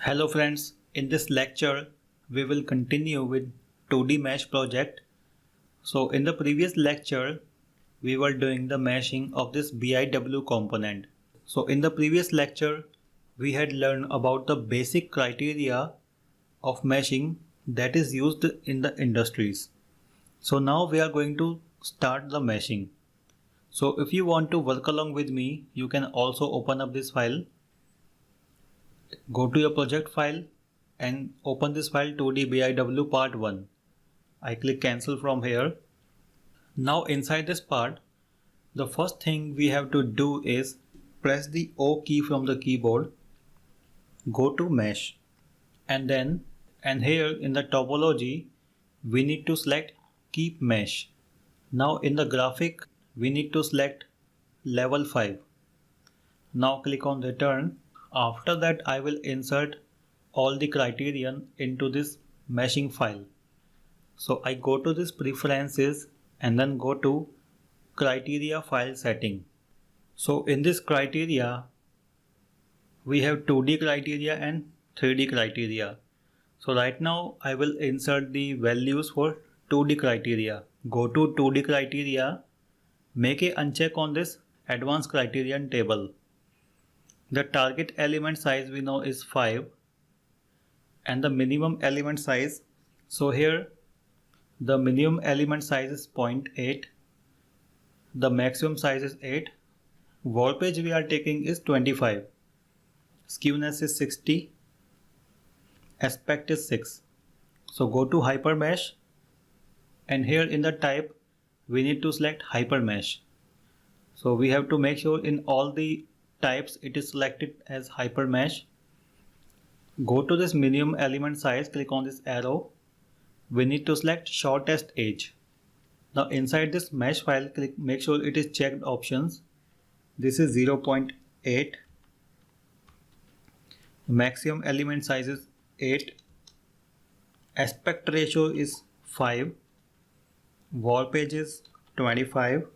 Hello friends, in this lecture we will continue with 2D mesh project. So in the previous lecture we were doing the meshing of this BIW component. So in the previous lecture we had learned about the basic criteria of meshing that is used in the industries. So now we are going to start the meshing. So if you want to work along with me, you can also open up this file. Go to your project file and open this file 2D BIW part 1. I click cancel from here. Now inside this part, the first thing we have to do is press the O key from the keyboard, go to mesh, and here in the topology we need to select keep mesh. Now in the graphic we need to select level 5. Now click on return. After that I will insert all the criterion into this meshing file. So I go to this preferences and then go to criteria file setting. So in this criteria we have 2D criteria and 3D criteria. So right now I will insert the values for 2D criteria. Go to 2D criteria, make a uncheck on this advanced criterion table. The target element size we know is 5 and the minimum element size. So here the minimum element size is 0.8, the maximum size is 8, warpage we are taking is 25, skewness is 60, aspect is 6. So go to Hypermesh and here in the type we need to select Hypermesh. So we have to make sure in all the types it is selected as Hypermesh. Go to this minimum element size, click on this arrow. We need to select shortest edge. Now inside this mesh file, make sure it is checked options. This is 0.8. Maximum element size is 8. Aspect ratio is 5. Warpage is 25.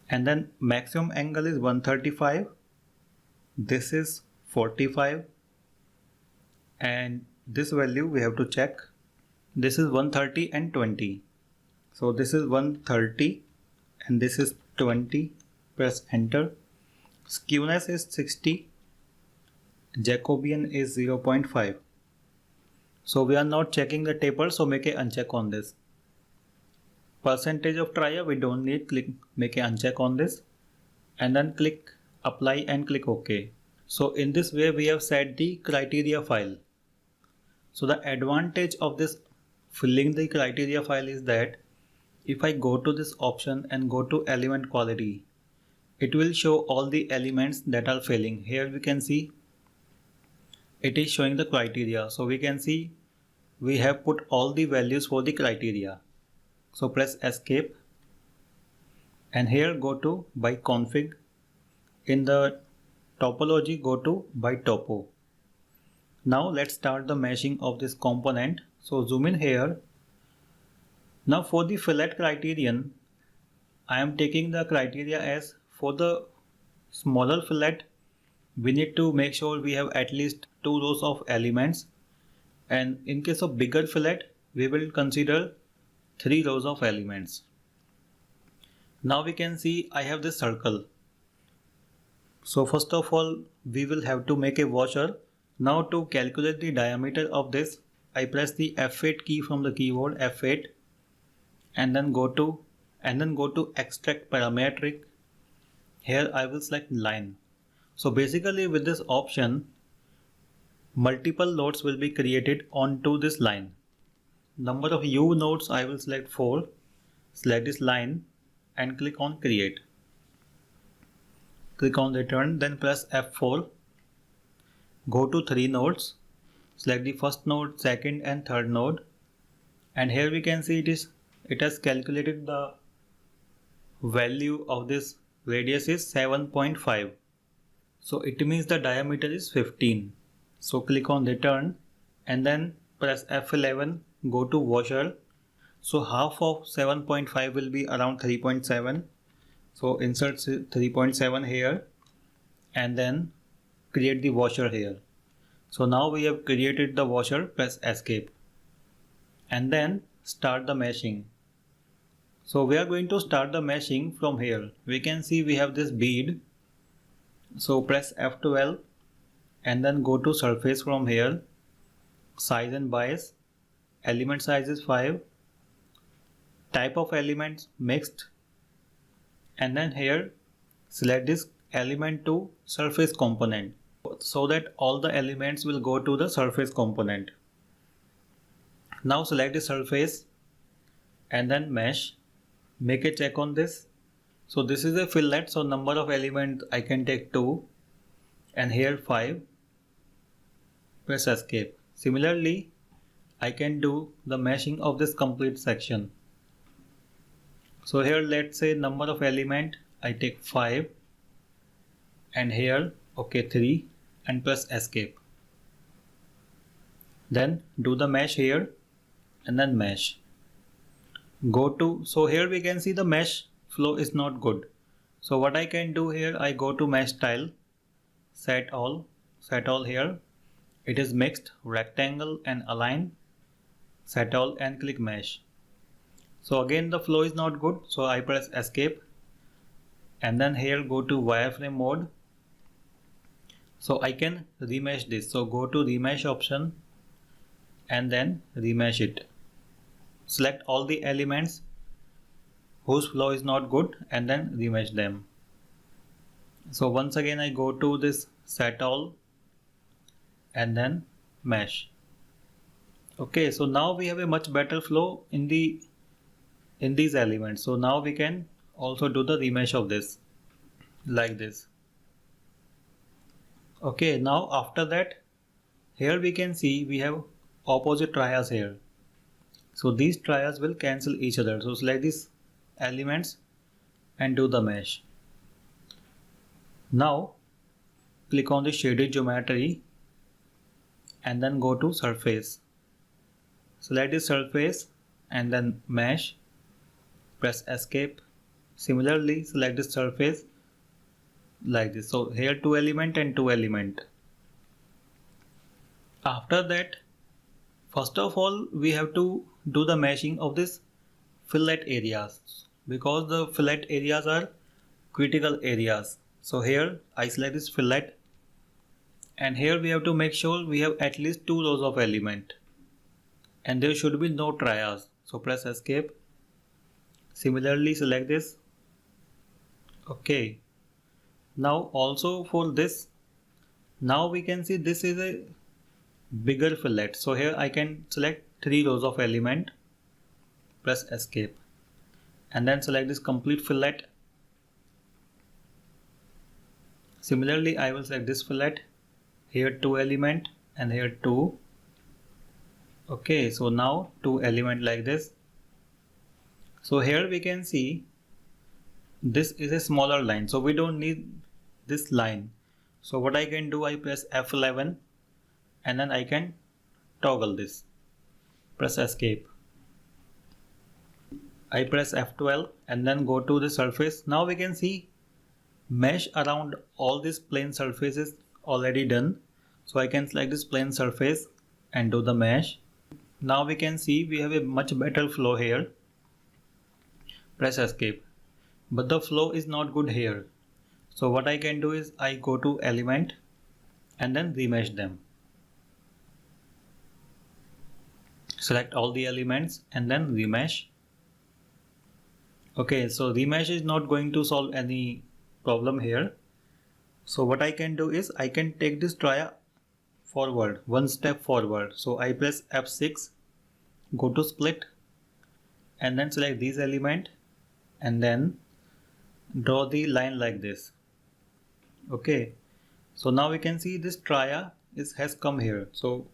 And then maximum angle is 135. This is 45. And this value we have to check. This is 130 and 20. So this is 130 and this is 20. Press enter. Skewness is 60. Jacobian is 0.5. So we are not checking the taper, so make a uncheck on this. Percentage of tria we don't need, make a uncheck on this and then click apply and click OK. So in this way we have set the criteria file. So the advantage of this filling the criteria file is that if I go to this option and go to element quality, it will show all the elements that are failing. Here we can see it is showing the criteria. So we can see we have put all the values for the criteria. So press escape and here go to by config. In the topology go to by topo. Now let's start the meshing of this component. So zoom in here. Now for the fillet criterion, I am taking the criteria as for the smaller fillet we need to make sure we have at least 2 rows of elements, and in case of bigger fillet we will consider 3 rows of elements. Now we can see I have this circle. So first of all we will have to make a washer. Now to calculate the diameter of this, I press the F8 key from the keyboard, F8, and then go to extract parametric. Here I will select line. So basically with this option multiple nodes will be created onto this line. Number of U nodes I will select 4, select this line and click on create. Click on return, then press F4. Go to 3 nodes, select the first node, second and third node, and here we can see it has calculated the value of this radius is 7.5. So it means the diameter is 15. So click on return and then press F11, go to washer. So half of 7.5 will be around 3.7. So insert 3.7 here and then create the washer here. So now we have created the washer, press escape and then start the meshing. So we are going to start the meshing from here. We can see we have this bead. So press F12 and then go to surface from here, size and bias, element size is 5, type of elements mixed, and then here select this element to surface component so that all the elements will go to the surface component. Now select the surface and then mesh, make a check on this. So this is a fillet, so number of elements I can take 2 and here 5, press escape. Similarly I can do the meshing of this complete section. So here let's say number of element I take 5 and here 3 and press escape. Then do the mesh here and then mesh. Go to, so here we can see the mesh flow is not good. So what I can do here, I go to mesh style, set all here. It is mixed, rectangle and align, set all and click mesh. So again the flow is not good, so I press escape and then here go to wireframe mode. So I can remesh this. So go to remesh option and then remesh it. Select all the elements whose flow is not good and then remesh them. So once again I go to this set all and then mesh. Okay, so now we have a much better flow in these elements. So now we can also do the remesh of this like this. Okay, now after that here we can see we have opposite trias here. So these trias will cancel each other. So select these elements and do the mesh. Now click on the shaded geometry and then go to surface. Select the surface and then mesh, press escape. Similarly select the surface like this. So here 2 element and 2 element. After that, first of all we have to do the meshing of this fillet areas because the fillet areas are critical areas. So here I select this fillet and here we have to make sure we have at least 2 rows of element and there should be no trias. So press escape. Similarly select this. Okay. Now also for this, now we can see this is a bigger fillet. So here I can select 3 rows of element, press escape and then select this complete fillet. Similarly I will select this fillet, here 2 element and here 2. Okay, so now 2 element like this. So here we can see this is a smaller line, so we don't need this line. So what I can do, I press F11 and then I can toggle this, press escape. I press F12 and then go to the surface. Now we can see mesh around all this plane surface is already done. So I can select this plane surface and do the mesh. Now we can see we have a much better flow here. Press escape. But the flow is not good here. So what I can do is I go to element and then remesh them. Select all the elements and then remesh. Okay, so remesh is not going to solve any problem here. So what I can do is I can take this tria forward, one step forward. So I press F6, go to split and then select these element and then draw the line like this. Okay, so now we can see this tria has come here. So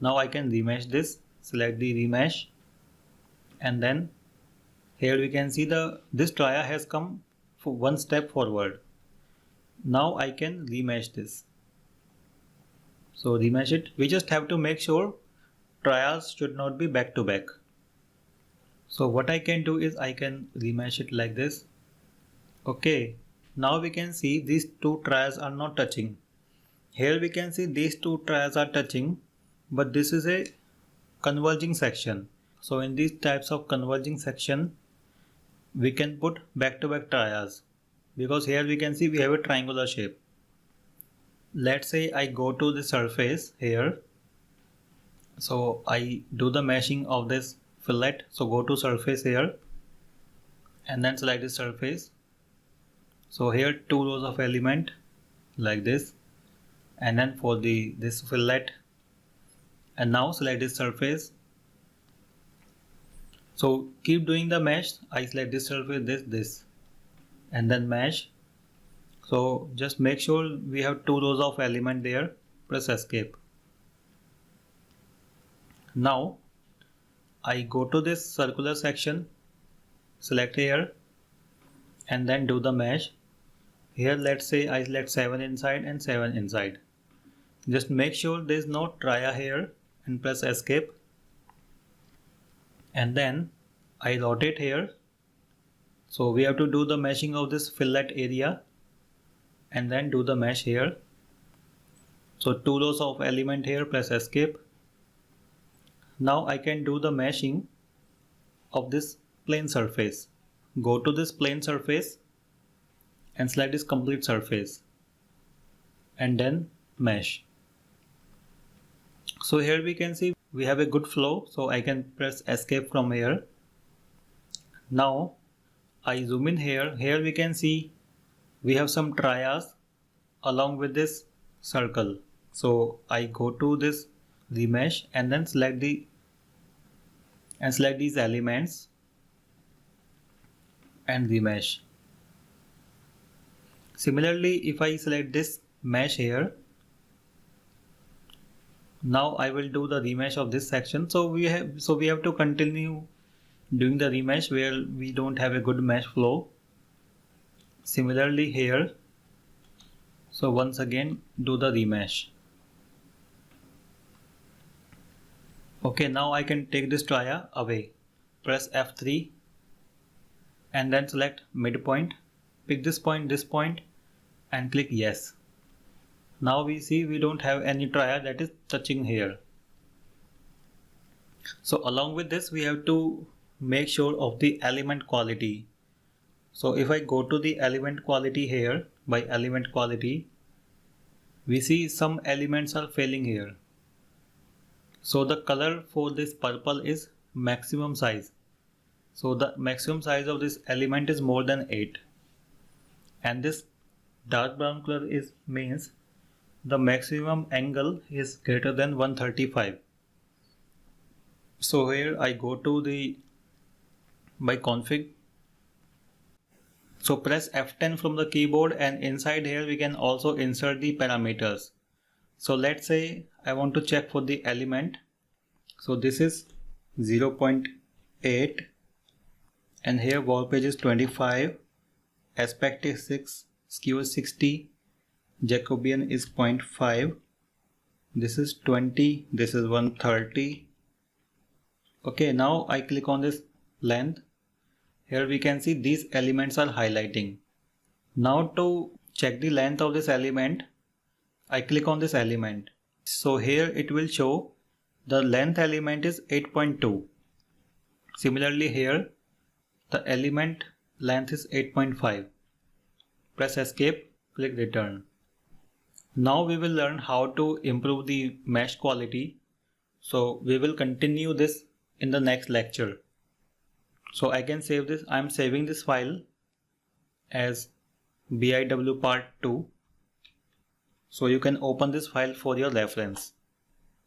now I can remesh this, select the remesh and then here we can see this tria has come for one step forward. Now I can remesh this. So remesh it. We just have to make sure trias should not be back to back. So what I can do is I can remesh it like this. Okay, now we can see these 2 trias are not touching. Here we can see these two trias are touching, but this is a converging section. So in these types of converging section, we can put back-to-back trias, because here we can see we have a triangular shape. Let's say I go to the surface here. So I do the meshing of this fillet. So go to surface here and then select the surface. So here two rows of element like this, and then for this fillet, and now select this surface. So keep doing the mesh. I select this surface, this, and then mesh. So just make sure we have two rows of element there. Press escape. Now I go to this circular section, select here, and then do the mesh. Here let's say I select 7 inside and 7 inside. Just make sure there is no tria here and press escape. And then I rotate here. So we have to do the meshing of this fillet area and then do the mesh here. So two rows of element here, press escape. Now I can do the meshing of this plane surface. Go to this plane surface and select this complete surface and then mesh. So here we can see we have a good flow, so I can press escape from here. Now I zoom in here. Here we can see we have some trias along with this circle. So I go to this remesh and then select these elements and remesh. Similarly, if I select this mesh here, now I will do the remesh of this section. So we have to continue doing the remesh where we don't have a good mesh flow. Similarly here, so once again do the remesh. Okay, now I can take this tria away. Press F3 and then select midpoint. Pick this point and click yes. Now we see we don't have any tria that is touching here. So along with this we have to make sure of the element quality. So if I go to the element quality here, by element quality, we see some elements are failing here. So the color for this purple is maximum size. So the maximum size of this element is more than 8. And this dark brown color means the maximum angle is greater than 135. So here I go to by config. So press F10 from the keyboard, and inside here we can also insert the parameters. So let's say I want to check for the element. So this is 0.8 and here warpage is 25, aspect is 6, skew is 60, Jacobian is 0.5, this is 20, this is 130. Okay, now I click on this length. Here we can see these elements are highlighting. Now to check the length of this element, I click on this element. So here it will show the length element is 8.2. Similarly here the element length is 8.5. Press escape, click return. Now we will learn how to improve the mesh quality. So we will continue this in the next lecture. So I can save this. I am saving this file as BIW part 2. So you can open this file for your reference.